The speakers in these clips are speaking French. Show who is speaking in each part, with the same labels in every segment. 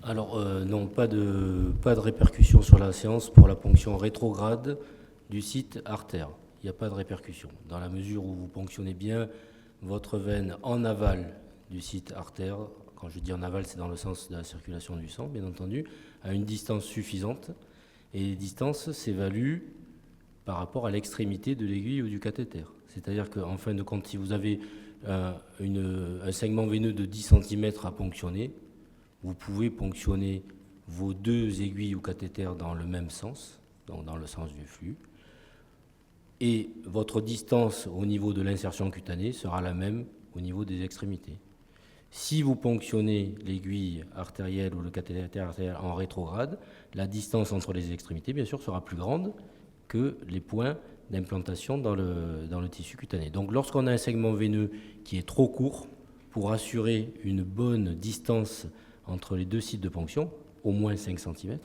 Speaker 1: Alors, non, pas de répercussion sur la séance pour la ponction rétrograde du site artère. Il n'y a pas de répercussion, dans la mesure où vous ponctionnez bien votre veine en aval du site artère. Quand je dis en aval, c'est dans le sens de la circulation du sang, bien entendu, à une distance suffisante. Et les distances s'évaluent par rapport à l'extrémité de l'aiguille ou du cathéter. C'est-à-dire qu'en fin de compte, si vous avez un segment veineux de 10 cm à ponctionner, vous pouvez ponctionner vos deux aiguilles ou cathéters dans le même sens, donc dans le sens du flux, et votre distance au niveau de l'insertion cutanée sera la même au niveau des extrémités. Si vous ponctionnez l'aiguille artérielle ou le cathéter artériel en rétrograde, la distance entre les extrémités, bien sûr, sera plus grande que les points d'implantation dans le tissu cutané. Donc lorsqu'on a un segment veineux qui est trop court, pour assurer une bonne distance entre les deux sites de ponction, au moins 5 cm,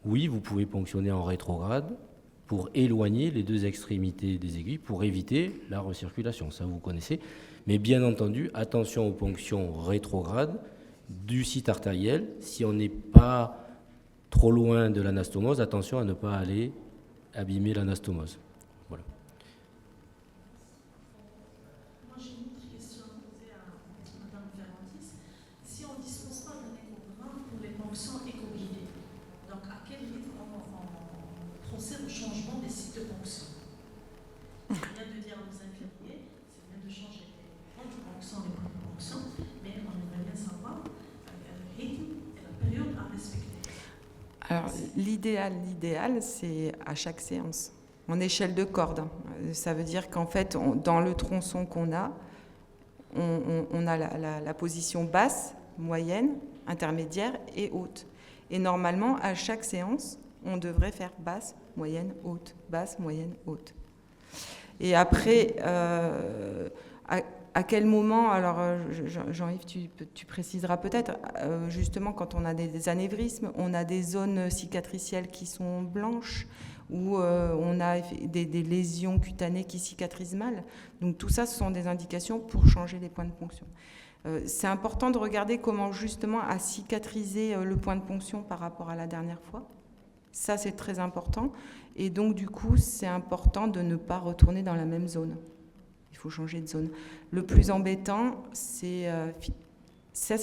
Speaker 1: oui, vous pouvez ponctionner en rétrograde pour éloigner les deux extrémités des aiguilles, pour éviter la recirculation. Ça, vous connaissez. Mais bien entendu, attention aux ponctions rétrogrades du site artériel. Si on n'est pas trop loin de l'anastomose, attention à ne pas aller abîmer l'anastomose. Voilà.
Speaker 2: Moi, j'ai une autre question à poser à Mme Ferrantis. Si on ne dispose pas d'un écogramme pour les ponctions éco-guidées, donc à quel rythme on procède au changement des sites de ponction? C'est bien de dire aux infirmiers, c'est bien de changer les points de ponction, les points de ponction, mais on aimerait bien savoir le rythme et la période à respecter.
Speaker 3: Alors, l'idéal, c'est à chaque séance, en échelle de corde. Ça veut dire qu'en fait, dans le tronçon qu'on a, on a la position basse, moyenne, intermédiaire et haute. Et normalement, à chaque séance, on devrait faire basse, moyenne, haute, basse, moyenne, haute. Et après, à quel moment, alors Jean-Yves, tu préciseras peut-être, justement quand on a des anévrismes, on a des zones cicatricielles qui sont blanches, ou on a des lésions cutanées qui cicatrisent mal. Donc tout ça, ce sont des indications pour changer les points de ponction. C'est important de regarder comment justement a cicatrisé le point de ponction par rapport à la dernière fois. Ça, c'est très important. Et donc du coup, c'est important de ne pas retourner dans la même zone. Il faut changer de zone. Le plus embêtant, c'est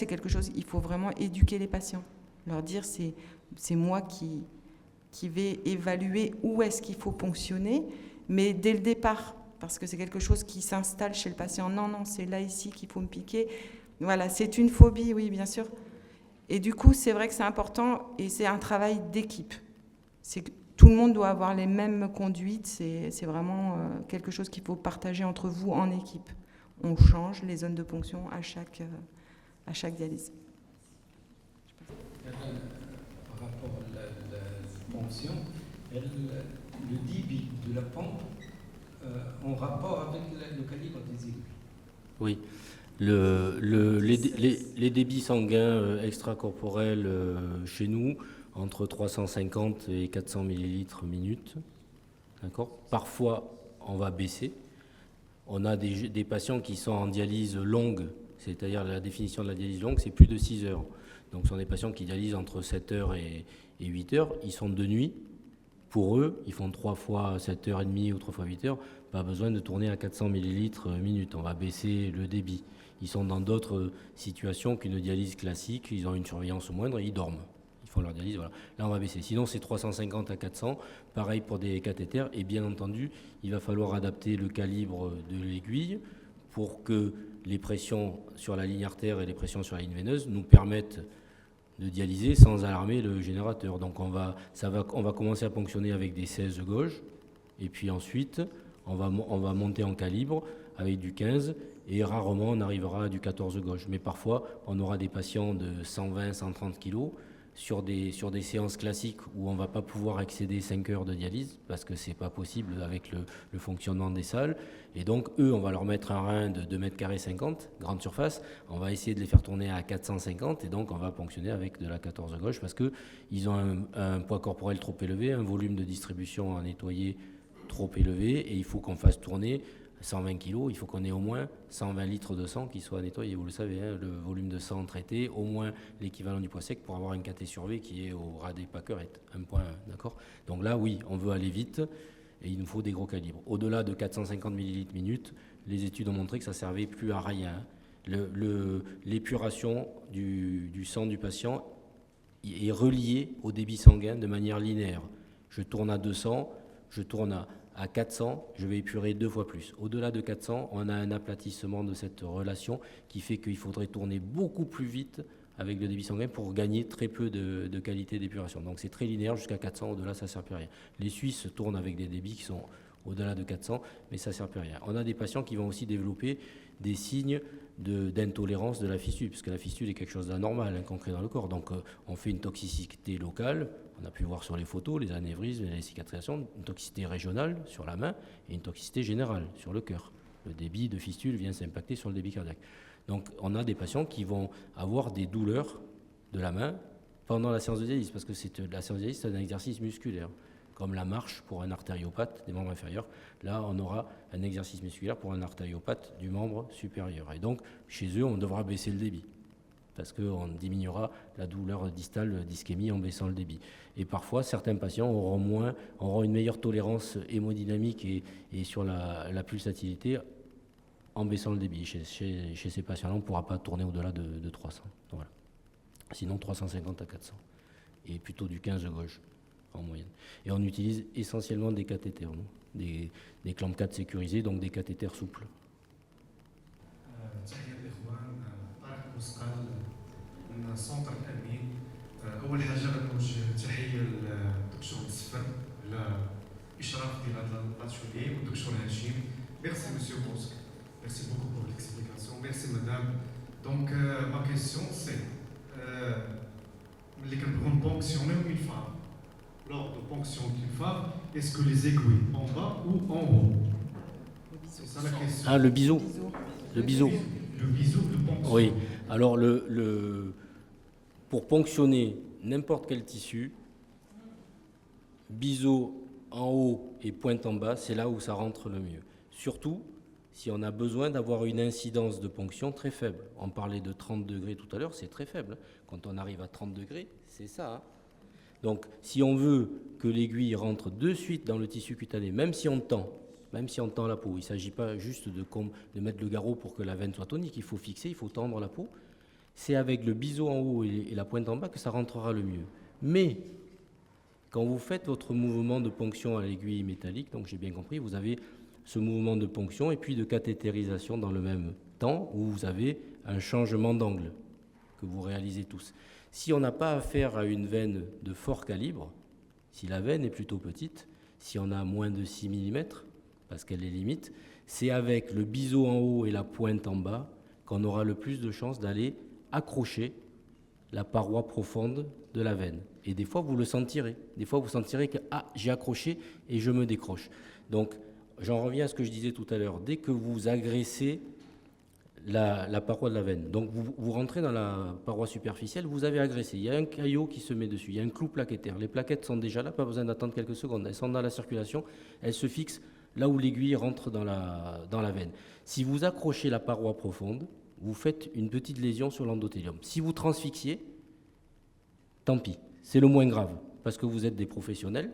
Speaker 3: quelque chose, il faut vraiment éduquer les patients. Leur dire, c'est moi qui vais évaluer où est-ce qu'il faut ponctionner, mais dès le départ, parce que c'est quelque chose qui s'installe chez le patient. Non, c'est là, ici qu'il faut me piquer. Voilà, c'est une phobie, oui, bien sûr. Et du coup, c'est vrai que c'est important et c'est un travail d'équipe. C'est que tout le monde doit avoir les mêmes conduites, c'est vraiment quelque chose qu'il faut partager entre vous en équipe. On change les zones de ponction à chaque dialyse.
Speaker 4: Par rapport à la ponction, le débit de la pompe en rapport avec le calibre des aiguilles.
Speaker 1: Oui. Les débits sanguins extracorporels chez nous, entre 350 et 400 millilitres minute. D'accord ? Parfois, on va baisser. On a des patients qui sont en dialyse longue, c'est-à-dire la définition de la dialyse longue, c'est plus de 6 heures. Donc ce sont des patients qui dialysent entre 7 heures et 8 heures. Ils sont de nuit. Pour eux, ils font 3 fois 7h30 ou 3 fois 8 heures. Pas besoin de tourner à 400 millilitres minute. On va baisser le débit. Ils sont dans d'autres situations qu'une dialyse classique. Ils ont une surveillance moindre et ils dorment. Ils font leur dialyse, voilà. Là, on va baisser. Sinon, c'est 350 à 400. Pareil pour des cathéters. Et bien entendu, il va falloir adapter le calibre de l'aiguille pour que les pressions sur la ligne artère et les pressions sur la ligne veineuse nous permettent de dialyser sans alarmer le générateur. Donc on va commencer à ponctionner avec des 16 gauges. Et puis ensuite, on va monter en calibre avec du 15. Et rarement, on arrivera à du 14 gauche. Mais parfois, on aura des patients de 120, 130 kg sur des séances classiques où on ne va pas pouvoir excéder 5 heures de dialyse parce que ce n'est pas possible avec le fonctionnement des salles. Et donc, eux, on va leur mettre un rein de 2 mètres carrés 50, grande surface. On va essayer de les faire tourner à 450 et donc on va ponctionner avec de la 14 gauche parce qu'ils ont un poids corporel trop élevé, un volume de distribution à nettoyer trop élevé et il faut qu'on fasse tourner 120 kg, il faut qu'on ait au moins 120 litres de sang qui soient nettoyés. Vous le savez, hein, le volume de sang traité, au moins l'équivalent du poids sec pour avoir une KT sur V qui est au ras des pâquerettes, 1.1, d'accord? Donc là, oui, on veut aller vite et il nous faut des gros calibres. Au-delà de 450 millilitres minute, les études ont montré que ça ne servait plus à rien. L'épuration du sang du patient est reliée au débit sanguin de manière linéaire. Je tourne à 200, je tourne à 400, je vais épurer 2 fois plus. Au-delà de 400, on a un aplatissement de cette relation qui fait qu'il faudrait tourner beaucoup plus vite avec le débit sanguin pour gagner très peu de qualité d'épuration. Donc c'est très linéaire jusqu'à 400, au-delà ça ne sert plus à rien. Les Suisses tournent avec des débits qui sont au-delà de 400, mais ça ne sert plus à rien. On a des patients qui vont aussi développer des signes d'intolérance de la fistule, puisque la fistule est quelque chose d'anormal, concret dans le corps. Donc on fait une toxicité locale, on a pu voir sur les photos, les anévrismes, les cicatrisations, une toxicité régionale sur la main et une toxicité générale sur le cœur. Le débit de fistule vient s'impacter sur le débit cardiaque. Donc on a des patients qui vont avoir des douleurs de la main pendant la séance de dialyse, parce que la séance de dialyse, c'est un exercice musculaire, comme la marche pour un artériopathe des membres inférieurs. Là, on aura un exercice musculaire pour un artériopathe du membre supérieur. Et donc, chez eux, on devra baisser le débit, parce qu'on diminuera la douleur distale d'ischémie en baissant le débit. Et parfois, certains patients auront une meilleure tolérance hémodynamique et sur la pulsatilité en baissant le débit. Chez ces patients-là, on ne pourra pas tourner au-delà de 300. Voilà. Sinon, 350 à 400. Et plutôt du 15 gauche en moyenne. Et on utilise essentiellement des cathéters, des clampes 4 sécurisés, donc des cathéters souples.
Speaker 5: من سونتر التأمين. أول حاجة غنوجه تحية للدكتور مسفر على الإشراف ديال هذا الأتولي والدكتور هشيم. Merci Monsieur Bosque. Merci beaucoup pour l'explication. Merci Madame. Donc ma question c'est ملي كنبغيو نبونكسيونيو une femme, lors de ponction d'une femme, est-ce que les aiguilles en bas ou en haut? C'est ça la question.
Speaker 1: Ah, le biseau. Le biseau.
Speaker 5: Le biseau de ponction.
Speaker 1: Oui. Alors, pour ponctionner n'importe quel tissu, biseau en haut et pointe en bas, c'est là où ça rentre le mieux. Surtout si on a besoin d'avoir une incidence de ponction très faible. On parlait de 30 degrés tout à l'heure, c'est très faible. Quand on arrive à 30 degrés, c'est ça. Hein. Donc, si on veut que l'aiguille rentre de suite dans le tissu cutané, même si on tend la peau, il ne s'agit pas juste de mettre le garrot pour que la veine soit tonique, il faut fixer, il faut tendre la peau. C'est avec le biseau en haut et la pointe en bas que ça rentrera le mieux. Mais, quand vous faites votre mouvement de ponction à l'aiguille métallique, donc j'ai bien compris, vous avez ce mouvement de ponction et puis de cathétérisation dans le même temps où vous avez un changement d'angle que vous réalisez tous. Si on n'a pas affaire à une veine de fort calibre, si la veine est plutôt petite, si on a moins de 6 mm, parce qu'elle est limite, c'est avec le biseau en haut et la pointe en bas qu'on aura le plus de chances d'aller accrocher la paroi profonde de la veine. Et des fois, vous le sentirez. Des fois, vous sentirez que j'ai accroché et je me décroche. Donc, j'en reviens à ce que je disais tout à l'heure. Dès que vous agressez la paroi de la veine, donc vous rentrez dans la paroi superficielle, vous avez agressé. Il y a un caillot qui se met dessus, il y a un clou plaquettaire. Les plaquettes sont déjà là, pas besoin d'attendre quelques secondes. Elles sont dans la circulation, elles se fixent là où l'aiguille rentre dans la veine. Si vous accrochez la paroi profonde, vous faites une petite lésion sur l'endothélium. Si vous transfixiez, tant pis, c'est le moins grave, parce que vous êtes des professionnels.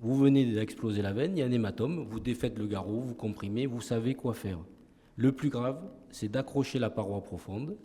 Speaker 1: Vous venez d'exploser la veine, il y a un hématome, vous défaites le garrot, vous comprimez, vous savez quoi faire. Le plus grave, c'est d'accrocher la paroi profonde,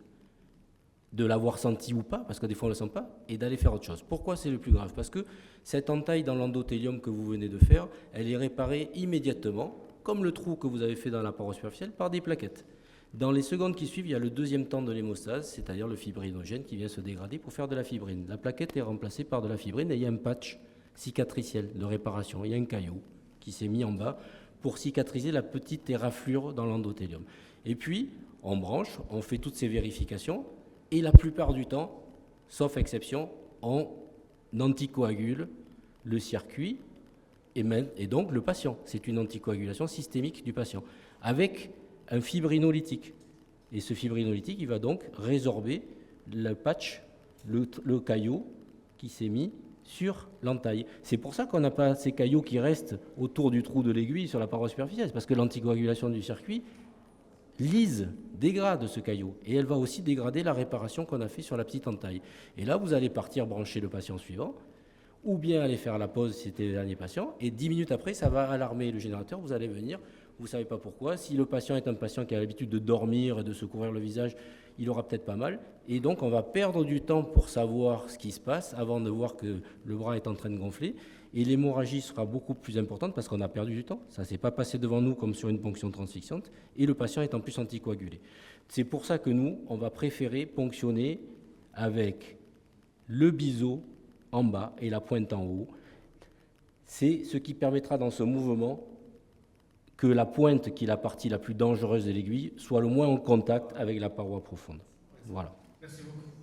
Speaker 1: de l'avoir senti ou pas, parce que des fois on ne le sent pas, et d'aller faire autre chose. Pourquoi c'est le plus grave? Parce que cette entaille dans l'endothélium que vous venez de faire, elle est réparée immédiatement, comme le trou que vous avez fait dans la paroi superficielle, par des plaquettes. Dans les secondes qui suivent, il y a le deuxième temps de l'hémostase, c'est-à-dire le fibrinogène qui vient se dégrader pour faire de la fibrine. La plaquette est remplacée par de la fibrine et il y a un patch cicatriciel de réparation. Il y a un caillot qui s'est mis en bas pour cicatriser la petite éraflure dans l'endothélium. Et puis, on branche, on fait toutes ces vérifications et la plupart du temps, sauf exception, on anticoagule le circuit et donc le patient. C'est une anticoagulation systémique du patient avec un fibrinolytique. Et ce fibrinolytique, il va donc résorber le patch, le caillot qui s'est mis sur l'entaille. C'est pour ça qu'on n'a pas ces caillots qui restent autour du trou de l'aiguille sur la paroi superficielle, c'est parce que l'anticoagulation du circuit lise, dégrade ce caillot, et elle va aussi dégrader la réparation qu'on a fait sur la petite entaille. Et là, vous allez partir brancher le patient suivant, ou bien aller faire la pause si c'était le dernier patient, et 10 minutes après, ça va alarmer le générateur, vous allez venir, vous ne savez pas pourquoi. Si le patient est un patient qui a l'habitude de dormir et de se couvrir le visage, il aura peut-être pas mal, et donc on va perdre du temps pour savoir ce qui se passe avant de voir que le bras est en train de gonfler, et l'hémorragie sera beaucoup plus importante parce qu'on a perdu du temps. Ça ne s'est pas passé devant nous comme sur une ponction transfixiante, et le patient est en plus anticoagulé. C'est pour ça que nous, on va préférer ponctionner avec le biseau en bas et la pointe en haut. C'est ce qui permettra dans ce mouvement que la pointe, qui est la partie la plus dangereuse de l'aiguille, soit le moins en contact avec la paroi profonde. Voilà.
Speaker 5: Merci beaucoup.